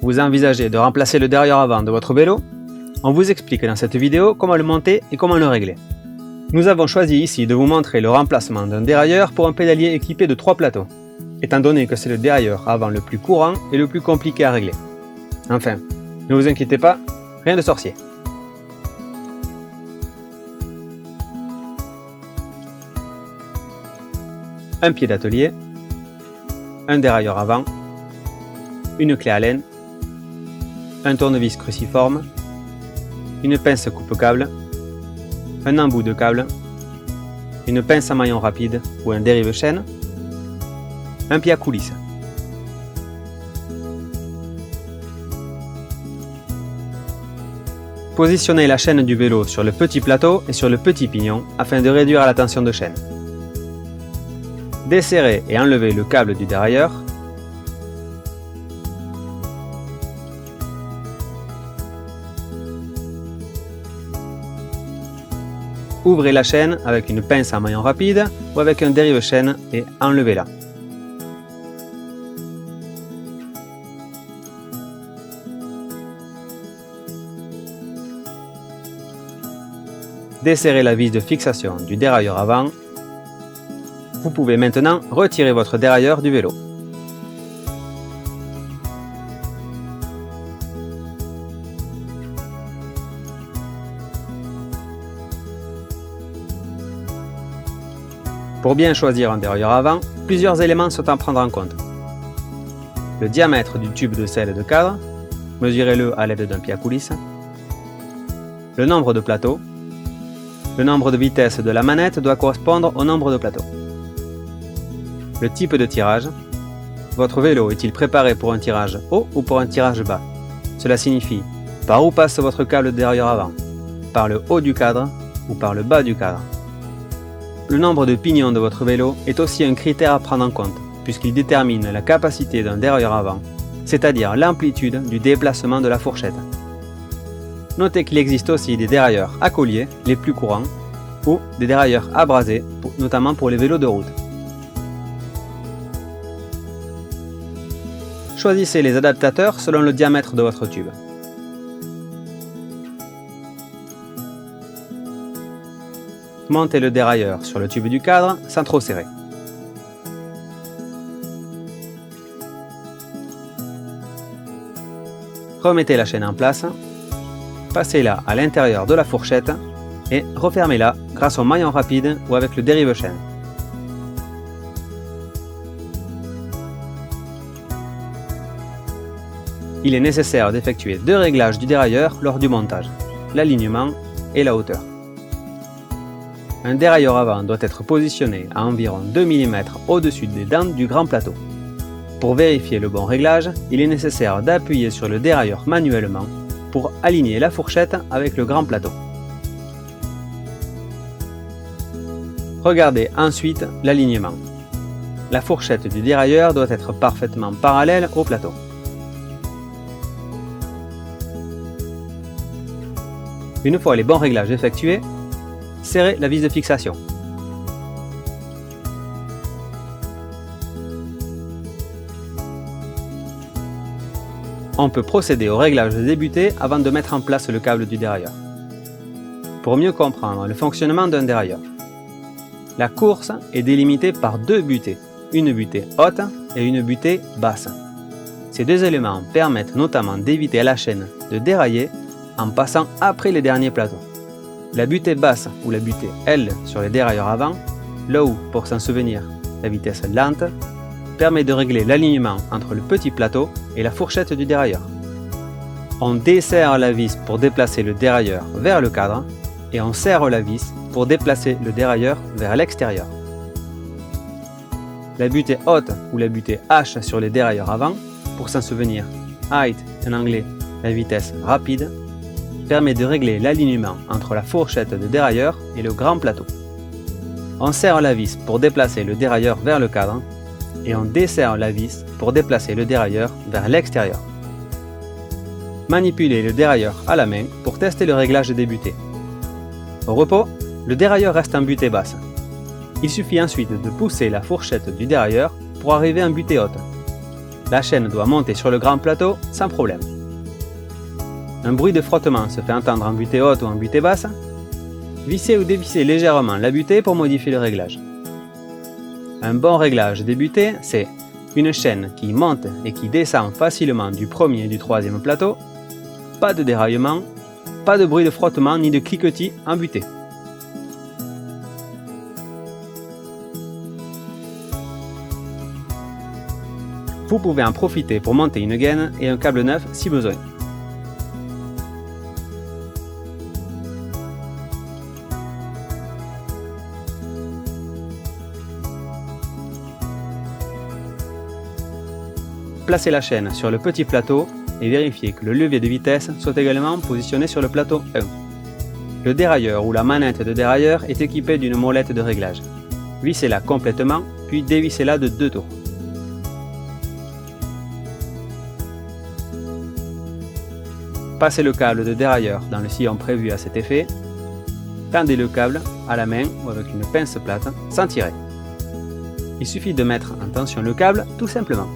Vous envisagez de remplacer le dérailleur avant de votre vélo? On vous explique dans cette vidéo comment le monter et comment le régler. Nous avons choisi ici de vous montrer le remplacement d'un dérailleur pour un pédalier équipé de 3 plateaux, étant donné que c'est le dérailleur avant le plus courant et le plus compliqué à régler. Enfin, ne vous inquiétez pas, rien de sorcier. Un pied d'atelier, un dérailleur avant, une clé Allen, un tournevis cruciforme, une pince coupe-câble, un embout de câble, une pince à maillon rapide ou un dérive-chaîne, un pied à coulisse. Positionnez la chaîne du vélo sur le petit plateau et sur le petit pignon afin de réduire la tension de chaîne. Desserrez et enlevez le câble du dérailleur. Ouvrez la chaîne avec une pince à maillon rapide ou avec un dérive-chaîne et enlevez-la. Desserrez la vis de fixation du dérailleur avant. Vous pouvez maintenant retirer votre dérailleur du vélo. Pour bien choisir un dérailleur avant, plusieurs éléments sont à prendre en compte. Le diamètre du tube de selle de cadre, mesurez-le à l'aide d'un pied à coulisse. Le nombre de plateaux. Le nombre de vitesses de la manette doit correspondre au nombre de plateaux. Le type de tirage. Votre vélo est-il préparé pour un tirage haut ou pour un tirage bas? Cela signifie par où passe votre câble de dérailleur avant, par le haut du cadre ou par le bas du cadre. Le nombre de pignons de votre vélo est aussi un critère à prendre en compte, puisqu'il détermine la capacité d'un dérailleur avant, c'est-à-dire l'amplitude du déplacement de la fourchette. Notez qu'il existe aussi des dérailleurs à collier, les plus courants, ou des dérailleurs à brasé, notamment pour les vélos de route. Choisissez les adaptateurs selon le diamètre de votre tube. Montez le dérailleur sur le tube du cadre sans trop serrer. Remettez la chaîne en place, passez-la à l'intérieur de la fourchette et refermez-la grâce au maillon rapide ou avec le dérive-chaîne. Il est nécessaire d'effectuer 2 réglages du dérailleur lors du montage, l'alignement et la hauteur. Un dérailleur avant doit être positionné à environ 2 mm au-dessus des dents du grand plateau. Pour vérifier le bon réglage, il est nécessaire d'appuyer sur le dérailleur manuellement pour aligner la fourchette avec le grand plateau. Regardez ensuite l'alignement. La fourchette du dérailleur doit être parfaitement parallèle au plateau. Une fois les bons réglages effectués, serrez la vis de fixation. On peut procéder au réglage de débutée avant de mettre en place le câble du dérailleur. Pour mieux comprendre le fonctionnement d'un dérailleur, la course est délimitée par 2 butées, une butée haute et une butée basse. Ces 2 éléments permettent notamment d'éviter à la chaîne de dérailler en passant après les derniers plateaux. La butée basse ou la butée L sur les dérailleurs avant, là où, pour s'en souvenir, la vitesse lente, permet de régler l'alignement entre le petit plateau et la fourchette du dérailleur. On desserre la vis pour déplacer le dérailleur vers le cadre et on serre la vis pour déplacer le dérailleur vers l'extérieur. La butée haute ou la butée H sur les dérailleurs avant, pour s'en souvenir, height en anglais, la vitesse rapide, permet de régler l'alignement entre la fourchette de dérailleur et le grand plateau. On serre la vis pour déplacer le dérailleur vers le cadre et on desserre la vis pour déplacer le dérailleur vers l'extérieur. Manipulez le dérailleur à la main pour tester le réglage des butées. Au repos, le dérailleur reste en butée basse. Il suffit ensuite de pousser la fourchette du dérailleur pour arriver en butée haute. La chaîne doit monter sur le grand plateau sans problème. Un bruit de frottement se fait entendre en butée haute ou en butée basse. Vissez ou dévissez légèrement la butée pour modifier le réglage. Un bon réglage des butées, c'est une chaîne qui monte et qui descend facilement du premier et du troisième plateau, pas de déraillement, pas de bruit de frottement ni de cliquetis en butée. Vous pouvez en profiter pour monter une gaine et un câble neuf si besoin. Placez la chaîne sur le petit plateau et vérifiez que le levier de vitesse soit également positionné sur le plateau 1. Le dérailleur ou la manette de dérailleur est équipée d'une molette de réglage. Vissez-la complètement, puis dévissez-la de 2 tours. Passez le câble de dérailleur dans le sillon prévu à cet effet. Tendez le câble à la main ou avec une pince plate sans tirer. Il suffit de mettre en tension le câble tout simplement.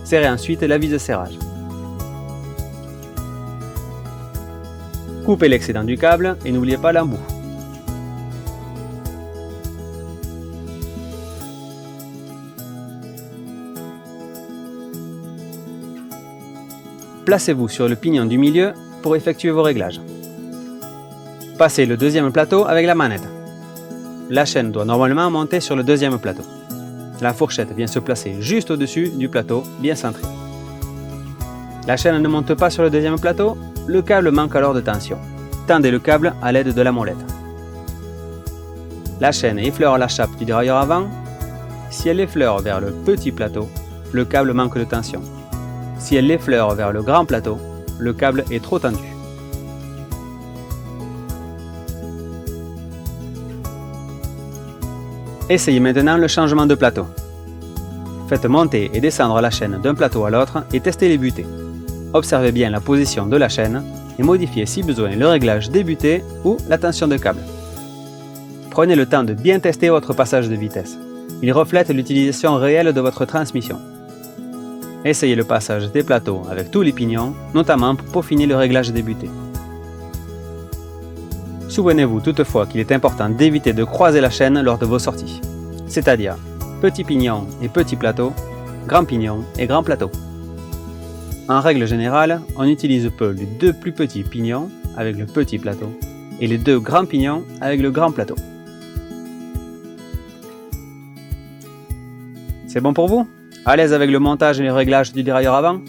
Serrez ensuite la vis de serrage. Coupez l'excédent du câble et n'oubliez pas l'embout. Placez-vous sur le pignon du milieu pour effectuer vos réglages. Passez le deuxième plateau avec la manette. La chaîne doit normalement monter sur le deuxième plateau. La fourchette vient se placer juste au-dessus du plateau, bien centré. La chaîne ne monte pas sur le deuxième plateau, le câble manque alors de tension. Tendez le câble à l'aide de la molette. La chaîne effleure la chape du dérailleur avant. Si elle effleure vers le petit plateau, le câble manque de tension. Si elle l'effleure vers le grand plateau, le câble est trop tendu. Essayez maintenant le changement de plateau. Faites monter et descendre la chaîne d'un plateau à l'autre et testez les butées. Observez bien la position de la chaîne et modifiez si besoin le réglage des butées ou la tension de câble. Prenez le temps de bien tester votre passage de vitesse. Il reflète l'utilisation réelle de votre transmission. Essayez le passage des plateaux avec tous les pignons, notamment pour peaufiner le réglage des butées. Souvenez-vous toutefois qu'il est important d'éviter de croiser la chaîne lors de vos sorties, c'est-à-dire petit pignon et petit plateau, grand pignon et grand plateau. En règle générale, on utilise peu les 2 plus petits pignons avec le petit plateau et les 2 grands pignons avec le grand plateau. C'est bon pour vous? À l'aise avec le montage et le réglage du dérailleur avant?